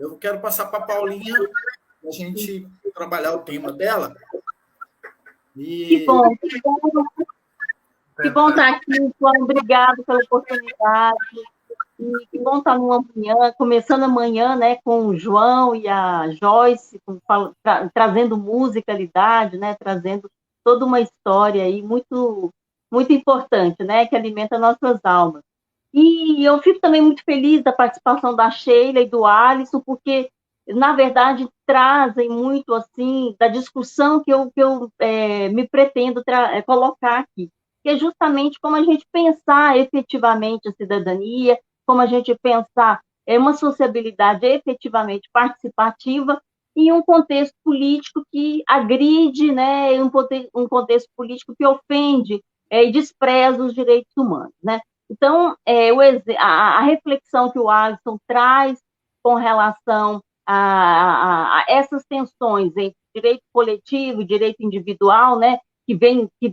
Eu quero passar para a Paulinha, para a gente trabalhar o tema dela. Que bom estar aqui, João. Obrigado pela oportunidade. E que bom estar numa manhã, começando amanhã, né, com o João e a Joyce, trazendo musicalidade, né, trazendo toda uma história aí muito, muito importante, né, que alimenta nossas almas. E eu fico também muito feliz da participação da Sheila e do Alisson, porque, na verdade, trazem muito, assim, da discussão que eu me pretendo colocar aqui, que é justamente como a gente pensar efetivamente a cidadania, como a gente pensar uma sociabilidade efetivamente participativa em um contexto político que agride, né, um contexto político que ofende e despreza os direitos humanos, né? Então, a reflexão que o Alisson traz com relação a essas tensões entre direito coletivo e direito individual, né, que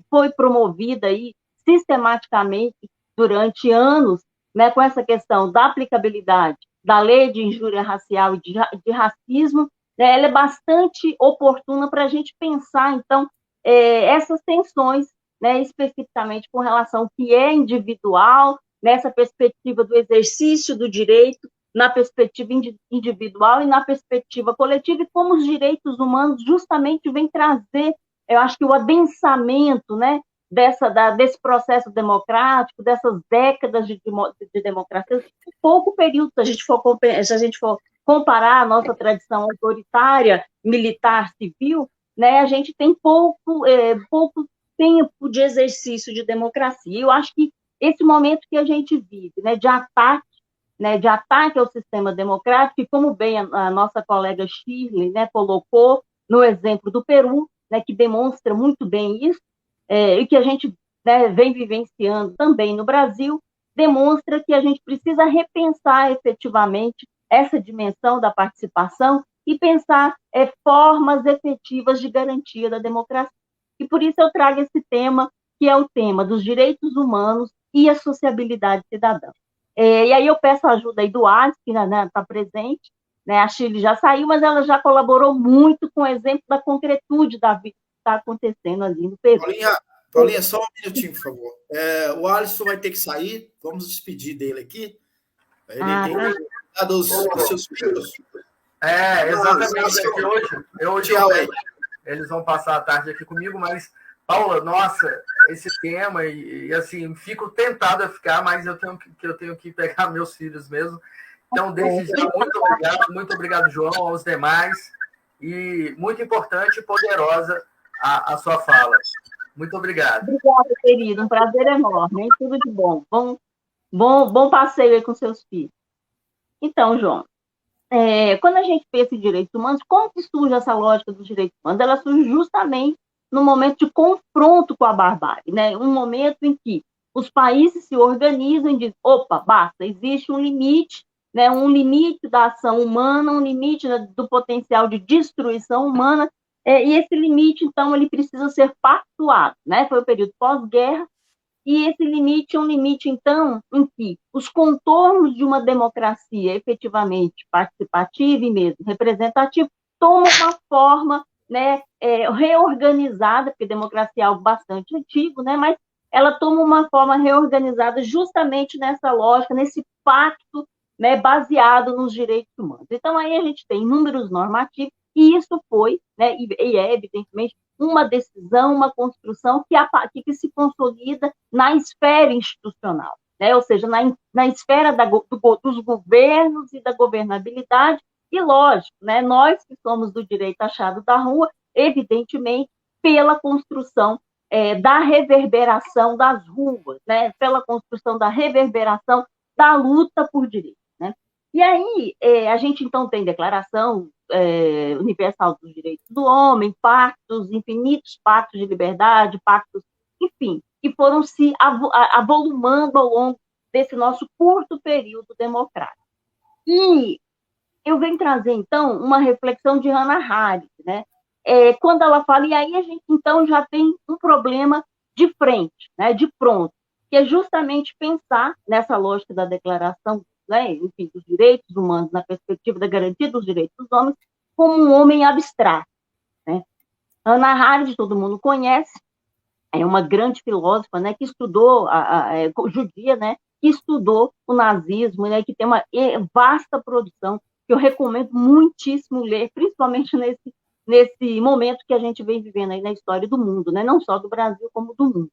foi promovida aí sistematicamente durante anos, né, com essa questão da aplicabilidade da lei de injúria racial e de racismo, né, ela é bastante oportuna para a gente pensar, então, essas tensões, né, especificamente com relação ao que é individual, nessa perspectiva do exercício do direito, na perspectiva individual e na perspectiva coletiva, e como os direitos humanos justamente vêm trazer, eu acho que o adensamento, né, desse processo democrático, dessas décadas de democracia, pouco período, se a gente for comparar a nossa tradição autoritária, militar, civil, né, a gente tem pouco tempo de exercício de democracia. Eu acho que esse momento que a gente vive, né, de ataque ao sistema democrático, e como bem a nossa colega Shirley, né, colocou no exemplo do Peru, né, que demonstra muito bem isso, e que a gente, né, vem vivenciando também no Brasil, demonstra que a gente precisa repensar efetivamente essa dimensão da participação e pensar formas efetivas de garantia da democracia. E por isso eu trago esse tema, que é o tema dos direitos humanos e a sociabilidade cidadã. E aí eu peço a ajuda aí do Alisson, que está presente, né? A Chile já saiu, mas ela já colaborou muito com o exemplo da concretude da vida que está acontecendo ali no Peru. Paulinha, só um minutinho, por favor. O Alisson vai ter que sair, vamos despedir dele aqui. Ele tem que cuidar dos seus filhos. Exatamente. Hoje eles vão passar a tarde aqui comigo, mas, Paula, nossa, esse tema, e assim, fico tentado a ficar, mas eu tenho que pegar meus filhos mesmo. Então, desde já, muito obrigado, João, aos demais, e muito importante e poderosa a sua fala. Muito obrigado. Obrigada, querido, um prazer enorme, hein? Tudo de bom. Bom passeio aí com seus filhos. Então, João, quando a gente pensa em direitos humanos, como que surge essa lógica dos direitos humanos? Ela surge justamente no momento de confronto com a barbárie, né? Um momento em que os países se organizam e dizem, opa, basta, existe um limite, né? Um limite da ação humana, um limite, né, do potencial de destruição humana, e esse limite, então, ele precisa ser pactuado, né? Foi o período pós-guerra, e esse limite é um limite, então, em que os contornos de uma democracia efetivamente participativa e mesmo representativa tomam uma forma, né, reorganizada, porque democracia é algo bastante antigo, né, mas ela toma uma forma reorganizada justamente nessa lógica, nesse pacto, né, baseado nos direitos humanos. Então, aí a gente tem inúmeros normativos, e isso foi, né, e é, evidentemente, uma decisão, uma construção que se consolida na esfera institucional, né? Ou seja, na esfera dos governos e da governabilidade, e lógico, né? Nós que somos do direito achado da rua, evidentemente, pela construção da reverberação das ruas, né? Pela construção da reverberação da luta por direitos, né? E aí, a gente, então, tem declaração universal dos direitos do homem, pactos, infinitos pactos de liberdade, pactos, enfim, que foram se avolumando ao longo desse nosso curto período democrático. E eu venho trazer, então, uma reflexão de Hannah Arendt, né? Quando ela fala, e aí a gente, então, já tem um problema de frente, né, de pronto, que é justamente pensar nessa lógica da Declaração né, enfim, dos direitos humanos, na perspectiva da garantia dos direitos dos homens, como um homem abstrato, né? Hannah Arendt, todo mundo conhece, é uma grande filósofa, né, que estudou, judia, né, que estudou o nazismo, né, que tem uma vasta produção, que eu recomendo muitíssimo ler, principalmente nesse momento que a gente vem vivendo aí na história do mundo, né, não só do Brasil, como do mundo.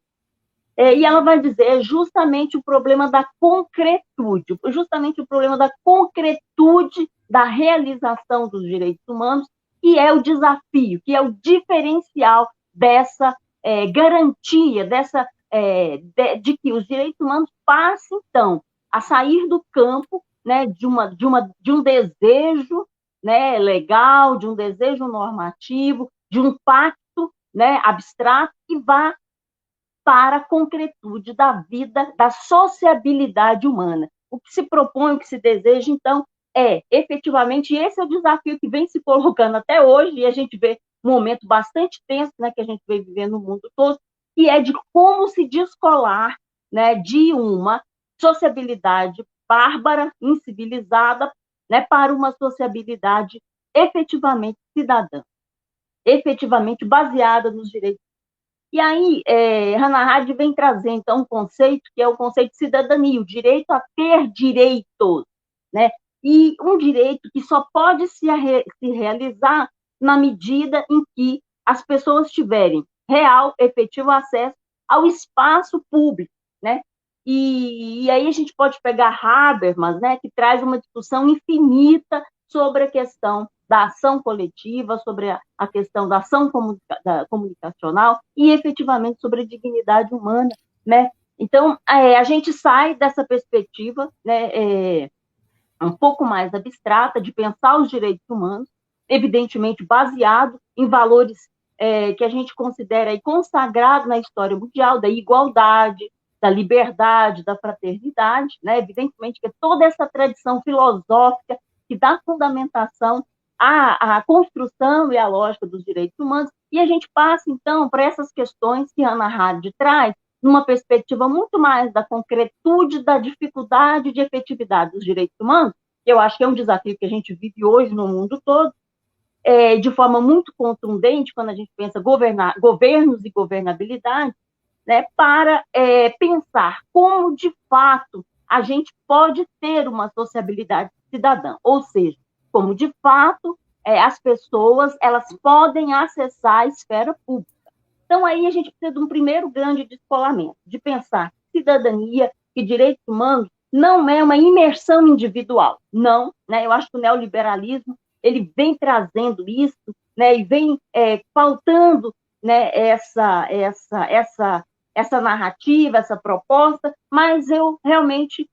E ela vai dizer justamente o problema da concretude, justamente o problema da concretude da realização dos direitos humanos, que é o desafio, que é o diferencial dessa garantia, de que os direitos humanos passem, então, a sair do campo, né, de um desejo, né, legal, de um desejo normativo, de um pacto, né, abstrato, e vá para a concretude da vida, da sociabilidade humana. O que se propõe, o que se deseja, então, efetivamente, esse é o desafio que vem se colocando até hoje, e a gente vê um momento bastante tenso, né, que a gente vem vivendo no mundo todo, que é de como se descolar, né, de uma sociabilidade bárbara, incivilizada, né, para uma sociabilidade efetivamente cidadã, efetivamente baseada nos direitos. E aí, Hannah Arendt vem trazer, então, um conceito que é o conceito de cidadania, o direito a ter direitos, né? E um direito que só pode se realizar na medida em que as pessoas tiverem real, efetivo acesso ao espaço público, né? E aí a gente pode pegar Habermas, né, que traz uma discussão infinita sobre a questão da ação coletiva, sobre a questão da ação comunicacional e, efetivamente, sobre a dignidade humana, né? Então, a gente sai dessa perspectiva, né, um pouco mais abstrata de pensar os direitos humanos, evidentemente baseado em valores que a gente considera aí consagrados na história mundial, da igualdade, da liberdade, da fraternidade, né? Evidentemente que é toda essa tradição filosófica que dá fundamentação à construção e à lógica dos direitos humanos, e a gente passa, então, para essas questões que Hannah Arendt traz, numa perspectiva muito mais da concretude, da dificuldade de efetividade dos direitos humanos, que eu acho que é um desafio que a gente vive hoje no mundo todo, de forma muito contundente, quando a gente pensa governos e governabilidade, né, para pensar como, de fato, a gente pode ter uma sociabilidade cidadã, ou seja, como, de fato, as pessoas elas podem acessar a esfera pública. Então, aí a gente precisa de um primeiro grande descolamento, de pensar que cidadania e direitos humanos não é uma imersão individual, não, né? Eu acho que o neoliberalismo ele vem trazendo isso, né, e vem pautando, né, essa narrativa, essa proposta, mas eu realmente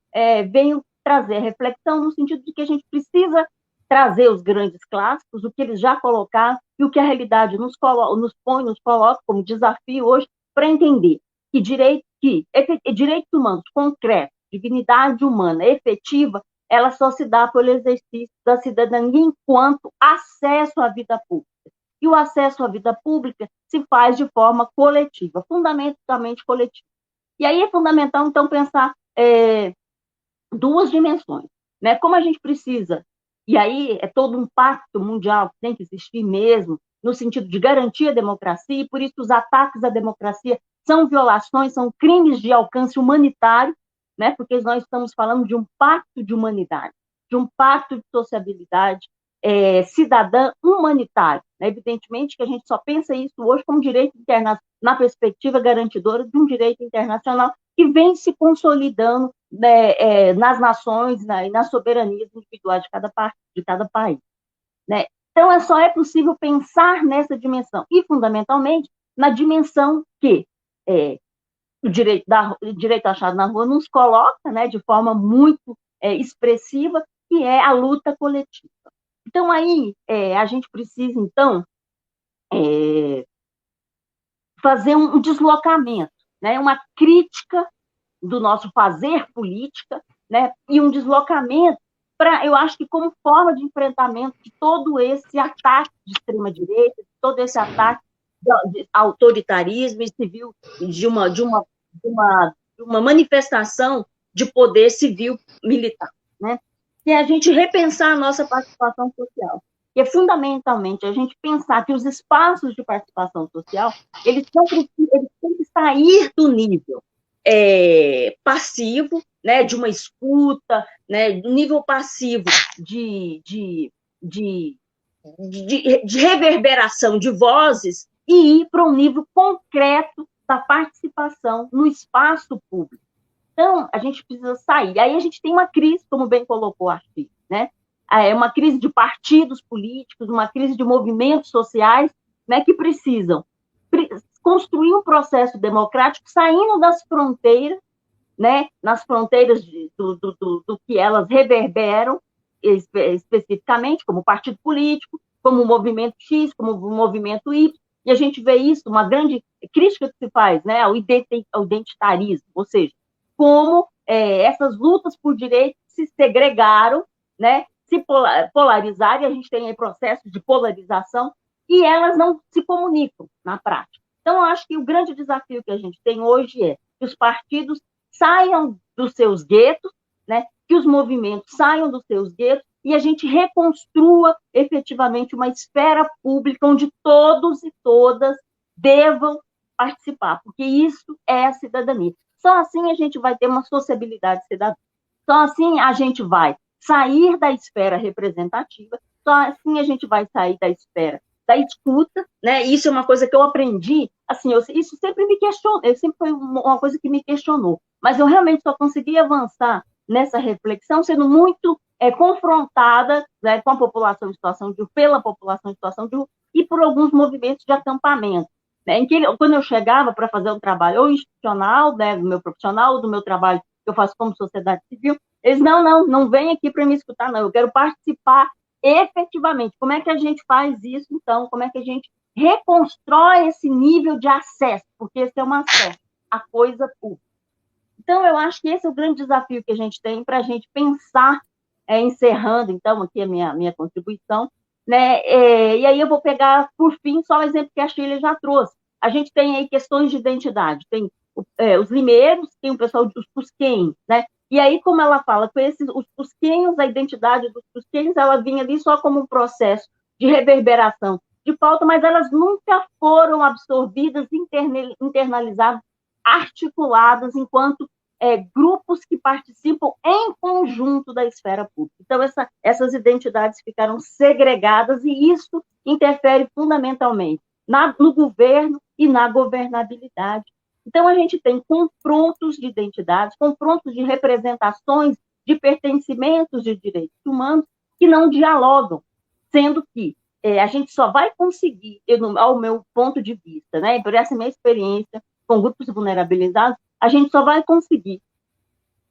venho trazer reflexão no sentido de que a gente precisa trazer os grandes clássicos, o que eles já colocaram e o que a realidade nos coloca como desafio hoje para entender que direitos humanos concretos, dignidade humana efetiva, ela só se dá pelo exercício da cidadania enquanto acesso à vida pública. E o acesso à vida pública se faz de forma coletiva, fundamentalmente coletiva. E aí é fundamental, então, pensar duas dimensões, né? Como a gente precisa, e aí é todo um pacto mundial que tem que existir mesmo, no sentido de garantir a democracia, e por isso os ataques à democracia são violações, são crimes de alcance humanitário, né? Porque nós estamos falando de um pacto de humanidade, de um pacto de sociabilidade cidadã humanitário. Né? Evidentemente que a gente só pensa isso hoje como direito internacional, na perspectiva garantidora de um direito internacional que vem se consolidando, né, nas nações, né, e nas soberanias individuais de cada país. Né? Então, só é possível pensar nessa dimensão, e, fundamentalmente, na dimensão que o direito achado na rua nos coloca, né, de forma muito expressiva, que é a luta coletiva. Então, aí, a gente precisa, então, fazer um deslocamento, né, uma crítica do nosso fazer política, né, e um deslocamento para, eu acho que como forma de enfrentamento de todo esse ataque de extrema-direita, de todo esse ataque de autoritarismo e civil, de uma manifestação de poder civil militar. né? Que é a gente repensar a nossa participação social. Que é fundamentalmente a gente pensar que os espaços de participação social, eles têm que sair do nível passivo, né, de uma escuta, né, do nível passivo de reverberação de vozes e ir para um nível concreto da participação no espaço público. Então, a gente precisa sair. Aí a gente tem uma crise, como bem colocou a Arthur, né? É uma crise de partidos políticos, uma crise de movimentos sociais, né, que precisam construir um processo democrático saindo das fronteiras, né, nas fronteiras do que elas reverberam especificamente, como partido político, como movimento X, como movimento Y, e a gente vê isso, uma grande crítica que se faz, né, ao identitarismo, ou seja, como essas lutas por direitos se segregaram, né, se polarizaram, e a gente tem aí processos de polarização, e elas não se comunicam na prática. Então, eu acho que o grande desafio que a gente tem hoje é que os partidos saiam dos seus guetos, né, que os movimentos saiam dos seus guetos e a gente reconstrua efetivamente uma esfera pública onde todos e todas devam participar, porque isso é a cidadania. Só assim a gente vai ter uma sociabilidade cidadã. Só assim a gente vai sair da esfera representativa, só assim a gente vai sair da esfera da escuta, né? Isso é uma coisa que eu aprendi, assim, isso sempre me questionou, sempre foi uma coisa que me questionou, mas eu realmente só consegui avançar nessa reflexão sendo muito confrontada, né, com a população em situação de rua, pela população em situação de rua, e por alguns movimentos de acampamento, né, em que quando eu chegava para fazer um trabalho ou institucional, né, do meu profissional, ou do meu trabalho que eu faço como sociedade civil, eles, não vem aqui para me escutar, não, eu quero participar efetivamente. Como é que a gente faz isso, então? Como é que a gente reconstrói esse nível de acesso? Porque esse é um acesso à coisa pública. Então, eu acho que esse é o grande desafio que a gente tem para a gente pensar, encerrando, então, aqui a minha contribuição, né? E aí eu vou pegar, por fim, só o exemplo que a Sheila já trouxe. A gente tem aí questões de identidade, tem os limeiros, tem o pessoal dos pusquenhos, né? E aí, como ela fala, com os pusquenhos, a identidade dos pusquenhos, ela vinha ali só como um processo de reverberação de pauta, mas elas nunca foram absorvidas, internalizadas, articuladas enquanto grupos que participam em conjunto da esfera pública. Então, essas identidades ficaram segregadas e isso interfere fundamentalmente no governo e na governabilidade. Então, a gente tem confrontos de identidades, confrontos de representações de pertencimentos de direitos humanos que não dialogam, sendo que a gente só vai conseguir, ao meu ponto de vista, né, por essa minha experiência com grupos vulnerabilizados, a gente só vai conseguir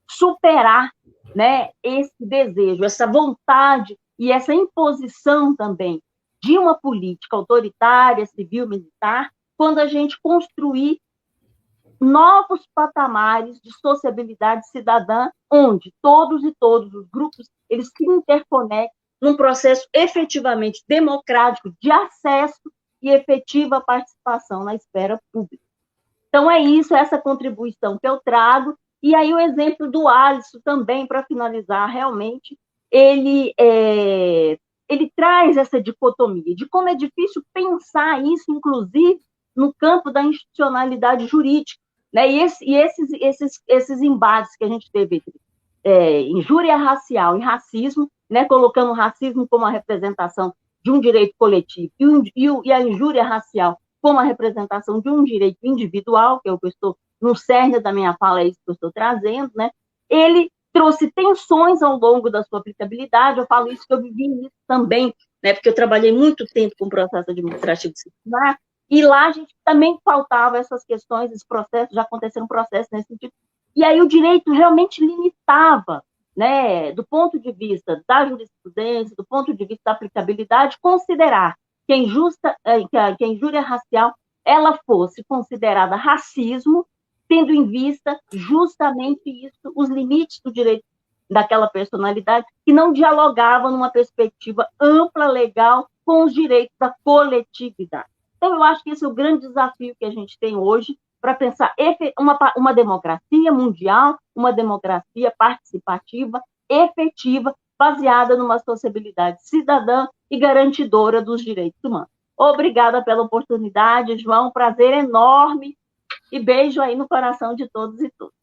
superar, né, esse desejo, essa vontade e essa imposição também de uma política autoritária, civil, militar, quando a gente construir novos patamares de sociabilidade cidadã, onde todos e todos os grupos eles se interconectam num processo efetivamente democrático de acesso e efetiva participação na esfera pública. Então, é isso, essa contribuição que eu trago. E aí o exemplo do Alisson também, para finalizar, realmente, ele traz essa dicotomia de como é difícil pensar isso, inclusive, no campo da institucionalidade jurídica, né? E esses embates que a gente teve entre injúria racial e racismo, né? Colocando o racismo como a representação de um direito coletivo e a injúria racial como a representação de um direito individual, que é o que eu estou, no cerne da minha fala, é isso que eu estou trazendo, né? Ele trouxe tensões ao longo da sua aplicabilidade, eu falo isso que eu vivi isso também, né? Porque eu trabalhei muito tempo com processo administrativo disciplinar, e lá a gente também faltava essas questões, esses processos, já aconteceram processos nesse sentido. E aí o direito realmente limitava, né, do ponto de vista da jurisprudência, do ponto de vista da aplicabilidade, considerar que a injúria racial ela fosse considerada racismo, tendo em vista justamente isso, os limites do direito daquela personalidade, que não dialogavam numa perspectiva ampla, legal, com os direitos da coletividade. Então, eu acho que esse é o grande desafio que a gente tem hoje para pensar uma democracia mundial, uma democracia participativa, efetiva, baseada numa sociabilidade cidadã e garantidora dos direitos humanos. Obrigada pela oportunidade, João, prazer enorme, e beijo aí no coração de todos e todas.